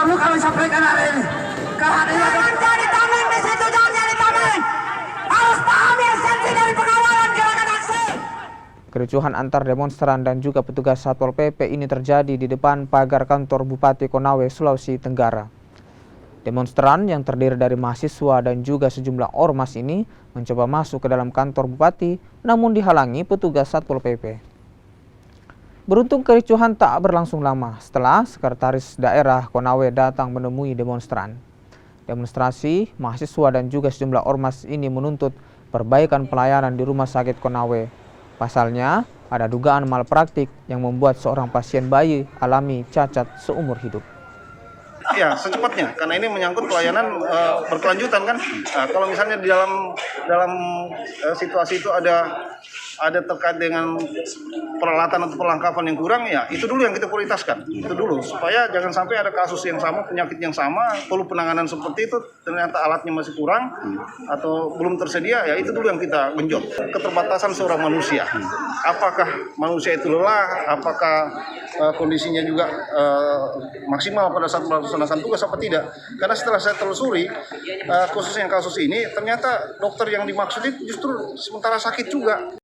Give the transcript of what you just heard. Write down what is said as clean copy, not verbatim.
perlu kami sampaikan hari ini. Kehadiran jangan jadi tameng di situ, jangan jadi tameng. Harus pahami esensi dari pengawalan gerakan aksi. Kericuhan antar demonstran dan juga petugas Satpol PP ini terjadi di depan pagar kantor Bupati Konawe, Sulawesi Tenggara. Demonstran yang terdiri dari mahasiswa dan juga sejumlah ormas ini mencoba masuk ke dalam kantor Bupati, namun dihalangi petugas Satpol PP. Beruntung kericuhan tak berlangsung lama setelah Sekretaris Daerah Konawe datang menemui demonstran. Demonstrasi, mahasiswa dan juga sejumlah ormas ini menuntut perbaikan pelayanan di Rumah Sakit Konawe. Pasalnya, ada dugaan malpraktik yang membuat seorang pasien bayi alami cacat seumur hidup. Ya, secepatnya, karena ini menyangkut pelayanan berkelanjutan kan. Nah, kalau misalnya di dalam situasi itu ada terkait dengan peralatan atau perlengkapan yang kurang, ya itu dulu yang kita prioritaskan. Itu dulu, supaya jangan sampai ada kasus yang sama, penyakit yang sama, perlu penanganan seperti itu, ternyata alatnya masih kurang atau belum tersedia, ya itu dulu yang kita genjot. Keterbatasan seorang manusia. Apakah manusia itu lelah, apakah kondisinya juga maksimal pada saat melaksanakan tugas apa tidak. Karena setelah saya telusuri, khususnya kasus ini, ternyata dokter yang dimaksud itu justru sementara sakit juga.